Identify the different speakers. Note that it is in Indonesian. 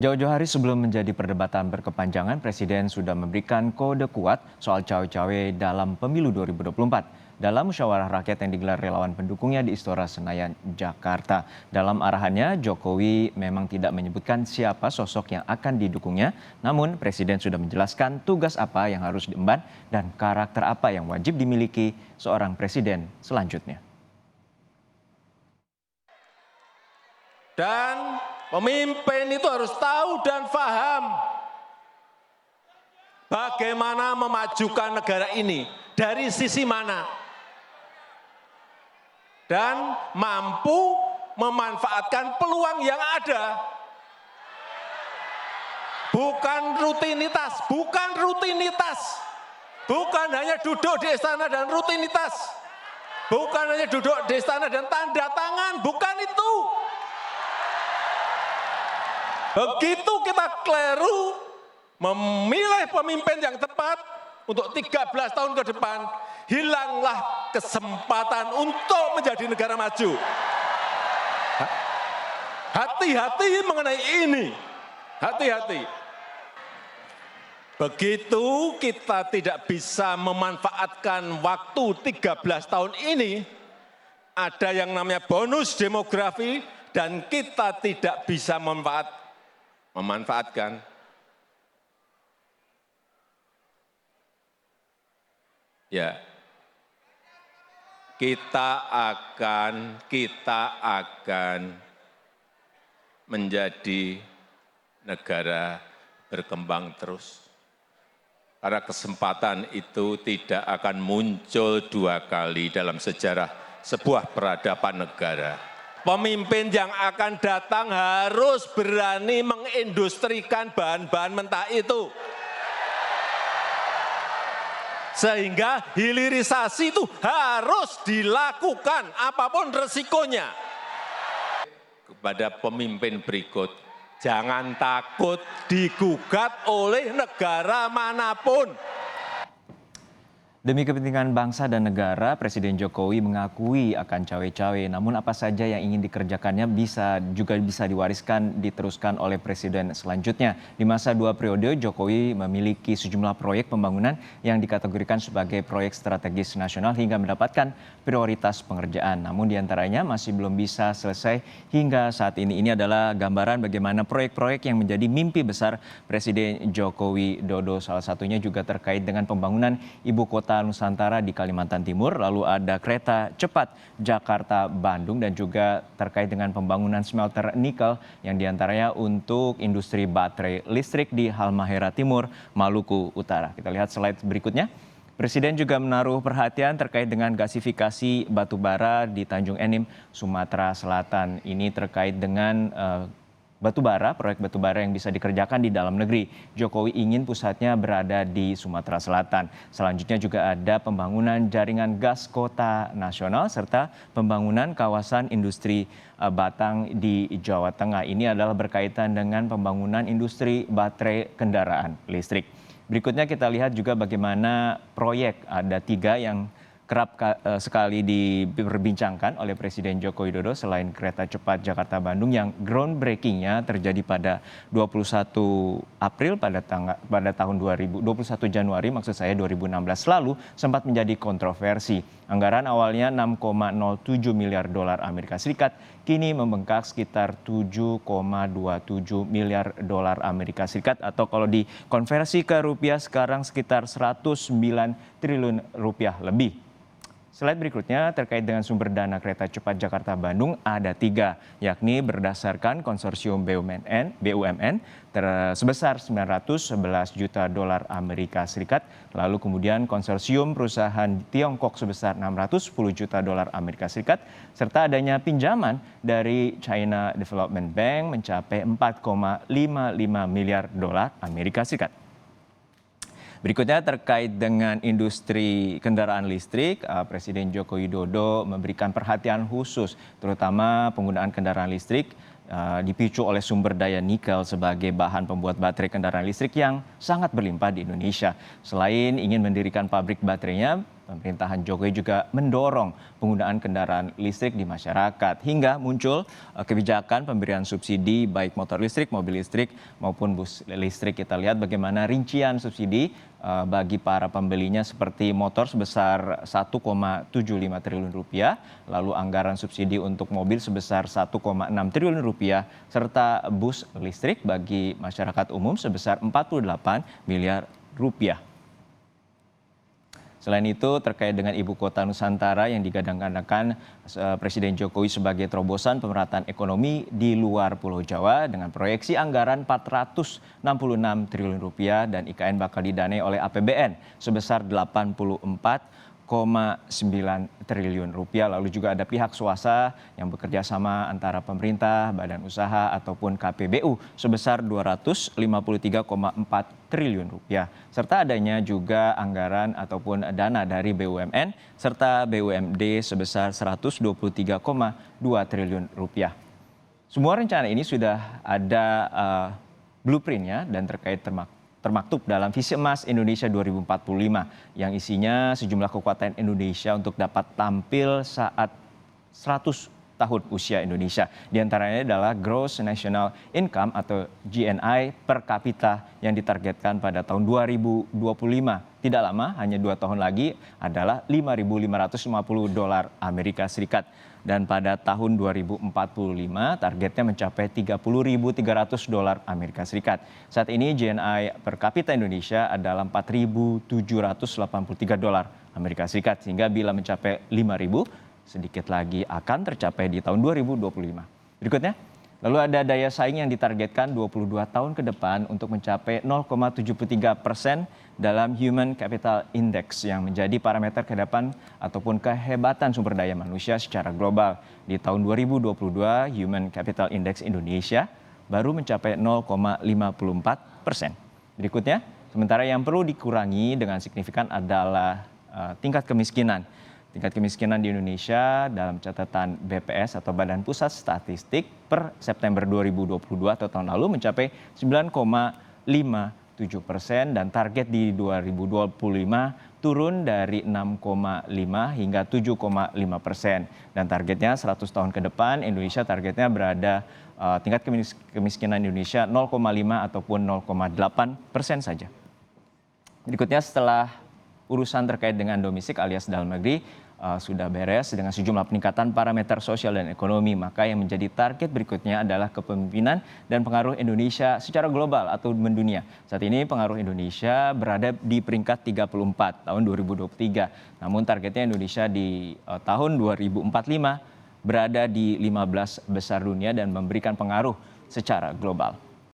Speaker 1: Jauh-jauh hari sebelum menjadi perdebatan berkepanjangan, Presiden sudah memberikan kode kuat soal cawe-cawe dalam pemilu 2024. Dalam musyawarah rakyat yang digelar relawan pendukungnya di Istora Senayan, Jakarta. Dalam arahannya, Jokowi memang tidak menyebutkan siapa sosok yang akan didukungnya, namun Presiden sudah menjelaskan tugas apa yang harus diemban dan karakter apa yang wajib dimiliki seorang presiden selanjutnya.
Speaker 2: Dan pemimpin itu harus tahu dan paham bagaimana memajukan negara ini, dari sisi mana. Dan mampu memanfaatkan peluang yang ada. Bukan rutinitas, bukan hanya duduk di istana dan rutinitas. Bukan hanya duduk di istana dan tanda tangan, bukan itu. Begitu kita keliru memilih pemimpin yang tepat untuk 13 tahun ke depan, hilanglah kesempatan untuk menjadi negara maju. Hati-hati mengenai ini, hati-hati. Begitu kita tidak bisa memanfaatkan waktu 13 tahun ini, ada yang namanya bonus demografi dan kita tidak bisa memanfaatkan. Ya, kita akan menjadi negara berkembang terus. Karena kesempatan itu tidak akan muncul dua kali dalam sejarah sebuah peradaban negara. Pemimpin yang akan datang harus berani mengindustrikan bahan-bahan mentah itu. Sehingga hilirisasi itu harus dilakukan apapun resikonya. Kepada pemimpin berikut, jangan takut digugat oleh negara manapun.
Speaker 1: Demi kepentingan bangsa dan negara, Presiden Jokowi mengakui akan cawe-cawe. Namun apa saja yang ingin dikerjakannya juga bisa diwariskan, diteruskan oleh Presiden selanjutnya. Di masa 2 periode, Jokowi memiliki sejumlah proyek pembangunan yang dikategorikan sebagai proyek strategis nasional hingga mendapatkan prioritas pengerjaan. Namun diantaranya masih belum bisa selesai hingga saat ini. Ini adalah gambaran bagaimana proyek-proyek yang menjadi mimpi besar Presiden Joko Widodo. Salah satunya juga terkait dengan pembangunan ibu kota Nusantara di Kalimantan Timur, lalu ada kereta cepat Jakarta-Bandung dan juga terkait dengan pembangunan smelter nikel yang diantaranya untuk industri baterai listrik di Halmahera Timur, Maluku Utara. Kita lihat slide berikutnya. Presiden juga menaruh perhatian terkait dengan gasifikasi batubara di Tanjung Enim, Sumatera Selatan. Ini terkait dengan batubara, proyek batubara yang bisa dikerjakan di dalam negeri. Jokowi ingin pusatnya berada di Sumatera Selatan. Selanjutnya juga ada pembangunan jaringan gas kota nasional serta pembangunan kawasan industri Batang di Jawa Tengah. Ini adalah berkaitan dengan pembangunan industri baterai kendaraan listrik. Berikutnya kita lihat juga bagaimana proyek, ada 3 yang kerap sekali diperbincangkan oleh Presiden Joko Widodo selain kereta cepat Jakarta-Bandung yang groundbreaking-nya terjadi pada 21 April pada tahun 21 Januari maksud saya 2016 lalu sempat menjadi kontroversi. Anggaran awalnya 6,07 miliar dolar Amerika Serikat kini membengkak sekitar 7,27 miliar dolar Amerika Serikat atau kalau dikonversi ke rupiah sekarang sekitar 109 triliun rupiah lebih. Slide berikutnya terkait dengan sumber dana kereta cepat Jakarta-Bandung ada 3, yakni berdasarkan konsorsium BUMN sebesar 911 juta dolar Amerika Serikat, lalu kemudian konsorsium perusahaan Tiongkok sebesar 610 juta dolar Amerika Serikat, serta adanya pinjaman dari China Development Bank mencapai 4,55 miliar dolar Amerika Serikat. Berikutnya terkait dengan industri kendaraan listrik, Presiden Joko Widodo memberikan perhatian khusus terutama penggunaan kendaraan listrik dipicu oleh sumber daya nikel sebagai bahan pembuat baterai kendaraan listrik yang sangat berlimpah di Indonesia. Selain ingin mendirikan pabrik baterainya, pemerintahan Jokowi juga mendorong penggunaan kendaraan listrik di masyarakat hingga muncul kebijakan pemberian subsidi baik motor listrik, mobil listrik maupun bus listrik. Kita lihat bagaimana rincian subsidi bagi para pembelinya seperti motor sebesar 1,75 triliun rupiah, lalu anggaran subsidi untuk mobil sebesar 1,6 triliun rupiah, serta bus listrik bagi masyarakat umum sebesar 48 miliar rupiah. Selain itu, terkait dengan Ibu Kota Nusantara yang digadang-gadangkan Presiden Jokowi sebagai terobosan pemerataan ekonomi di luar Pulau Jawa dengan proyeksi anggaran 466 triliun rupiah dan IKN bakal didanai oleh APBN sebesar 84,9 triliun rupiah. Lalu juga ada pihak swasta yang bekerja sama antara pemerintah, badan usaha ataupun KPBU sebesar 253,4 triliun rupiah. Serta adanya juga anggaran ataupun dana dari BUMN serta BUMD sebesar 123,2 triliun rupiah. Semua rencana ini sudah ada blueprintnya dan termaktub dalam Visi Emas Indonesia 2045 yang isinya sejumlah kekuatan Indonesia untuk dapat tampil saat 100 tahun usia Indonesia. Di antaranya adalah Gross National Income atau GNI per kapita yang ditargetkan pada tahun 2025. Tidak lama, hanya 2 tahun lagi adalah $5.550 Amerika Serikat. Dan pada tahun 2045 targetnya mencapai $30.300 Amerika Serikat. Saat ini GNI per kapita Indonesia adalah $4.783 Amerika Serikat. Sehingga bila mencapai 5.000 sedikit lagi akan tercapai di tahun 2025. Berikutnya, lalu ada daya saing yang ditargetkan 22 tahun ke depan untuk mencapai 0,73% dalam Human Capital Index yang menjadi parameter ke depan ataupun kehebatan sumber daya manusia secara global. Di tahun 2022, Human Capital Index Indonesia baru mencapai 0,54%. Berikutnya, sementara yang perlu dikurangi dengan signifikan adalah tingkat kemiskinan. Tingkat kemiskinan di Indonesia dalam catatan BPS atau Badan Pusat Statistik per September 2022 atau tahun lalu mencapai 9,57% dan target di 2025 turun dari 6,5 hingga 7,5%. Dan targetnya 100 tahun ke depan Indonesia targetnya berada tingkat kemiskinan Indonesia 0,5 ataupun 0,8% saja. Berikutnya setelah urusan terkait dengan domestik alias dalam negeri sudah beres dengan sejumlah peningkatan parameter sosial dan ekonomi. Maka yang menjadi target berikutnya adalah kepemimpinan dan pengaruh Indonesia secara global atau mendunia. Saat ini pengaruh Indonesia berada di peringkat 34 tahun 2023. Namun targetnya Indonesia di tahun 2045 berada di 15 besar dunia dan memberikan pengaruh secara global.